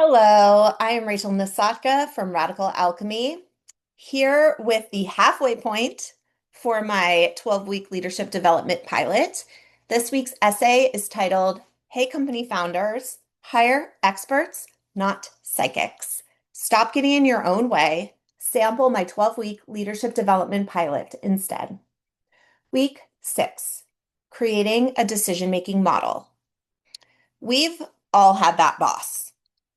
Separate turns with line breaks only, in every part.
Hello, I am Rachel Nasatka from Radical Alchemy, here with the halfway point for my 12-week leadership development pilot. This week's essay is titled, Hey Company Founders, Hire Experts, Not Psychics. Stop getting in your own way. Sample my 12-week leadership development pilot instead. Week 6, Creating a Decision-Making Model. We've all had that boss,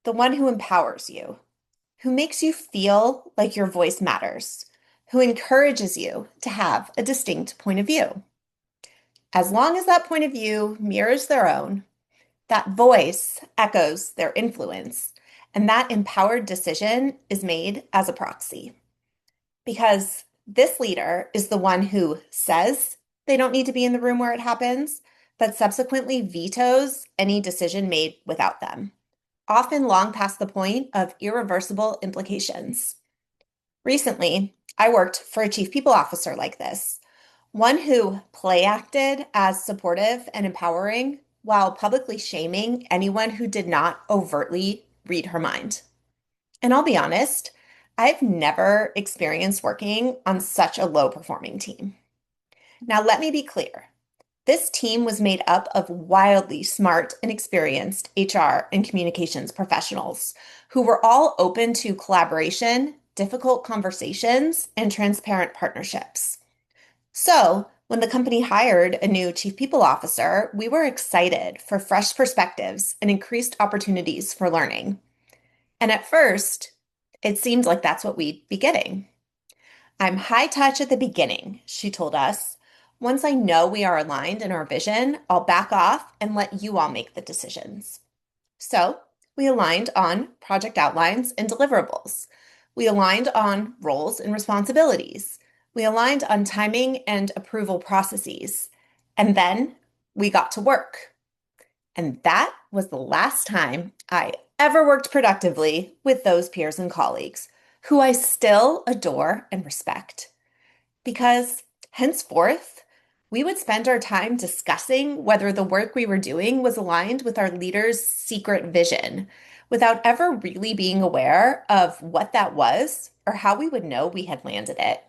the one who empowers you, who makes you feel like your voice matters, who encourages you to have a distinct point of view. As long as that point of view mirrors their own, that voice echoes their influence, and that empowered decision is made as a proxy. Because this leader is the one who says they don't need to be in the room where it happens, but subsequently vetoes any decision made without them, often long past the point of irreversible implications. Recently, I worked for a chief people officer like this, one who play acted as supportive and empowering while publicly shaming anyone who did not overtly read her mind. And I'll be honest, I've never experienced working on such a low performing team. Now, let me be clear. This team was made up of wildly smart and experienced HR and communications professionals who were all open to collaboration, difficult conversations, and transparent partnerships. So, when the company hired a new chief people officer, we were excited for fresh perspectives and increased opportunities for learning. And at first, it seemed like that's what we'd be getting. I'm high touch at the beginning, she told us. Once I know we are aligned in our vision, I'll back off and let you all make the decisions. So we aligned on project outlines and deliverables. We aligned on roles and responsibilities. We aligned on timing and approval processes. And then we got to work. And that was the last time I ever worked productively with those peers and colleagues, who I still adore and respect. Because henceforth, we would spend our time discussing whether the work we were doing was aligned with our leader's secret vision, without ever really being aware of what that was or how we would know we had landed it.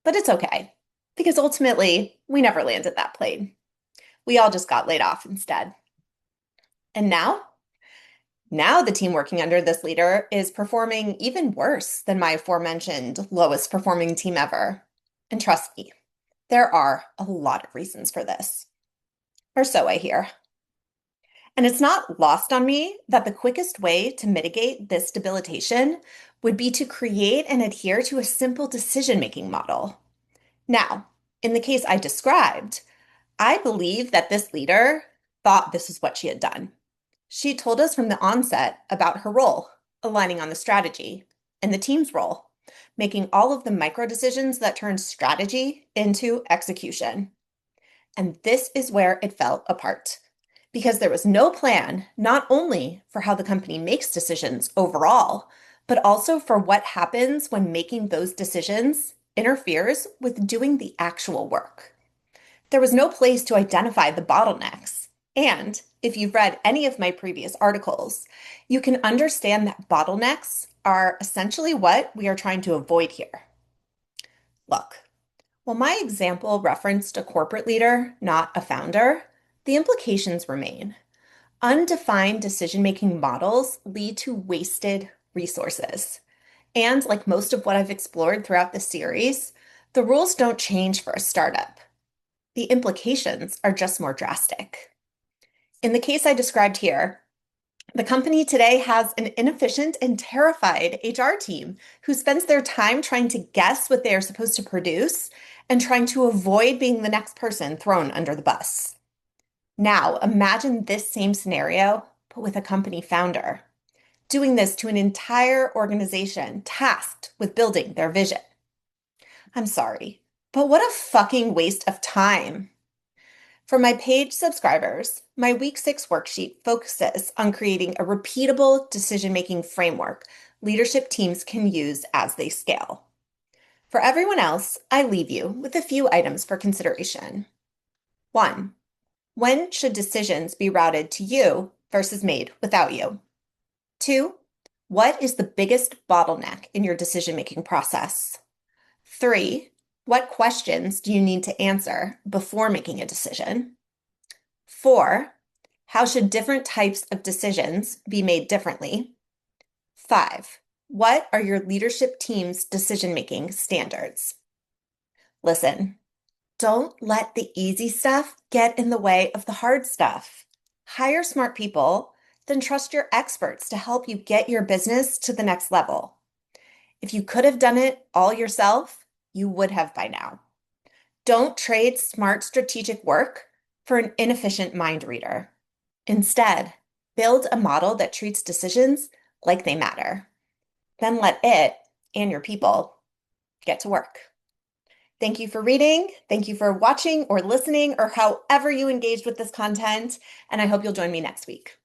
But it's okay, because ultimately, we never landed that plane. We all just got laid off instead. And now the team working under this leader is performing even worse than my aforementioned lowest performing team ever. And trust me, there are a lot of reasons for this. Or so I hear. And it's not lost on me that the quickest way to mitigate this debilitation would be to create and adhere to a simple decision-making model. Now, in the case I described, I believe that this leader thought this is what she had done. She told us from the onset about her role, aligning on the strategy, and the team's role, making all of the micro decisions that turn strategy into execution. And this is where it fell apart, because there was no plan, not only for how the company makes decisions overall, but also for what happens when making those decisions interferes with doing the actual work. There was no place to identify the bottlenecks. And if you've read any of my previous articles, you can understand that bottlenecks are essentially what we are trying to avoid here. Look, while my example referenced a corporate leader, not a founder, the implications remain. Undefined decision-making models lead to wasted resources. And like most of what I've explored throughout the series, the rules don't change for a startup. The implications are just more drastic. In the case I described here, the company today has an inefficient and terrified HR team who spends their time trying to guess what they are supposed to produce and trying to avoid being the next person thrown under the bus. Now, imagine this same scenario, but with a company founder, doing this to an entire organization tasked with building their vision. I'm sorry, but what a fucking waste of time. For my paid subscribers, my Week 6 worksheet focuses on creating a repeatable decision-making framework leadership teams can use as they scale. For everyone else, I leave you with a few items for consideration. 1. When should decisions be routed to you versus made without you? 2. What is the biggest bottleneck in your decision-making process? 3, what questions do you need to answer before making a decision? 4, how should different types of decisions be made differently? 5, what are your leadership team's decision-making standards? Listen, don't let the easy stuff get in the way of the hard stuff. Hire smart people, then trust your experts to help you get your business to the next level. If you could have done it all yourself, you would have by now. Don't trade smart strategic work for an inefficient mind reader. Instead, build a model that treats decisions like they matter. Then let it and your people get to work. Thank you for reading. Thank you for watching or listening or however you engaged with this content. And I hope you'll join me next week.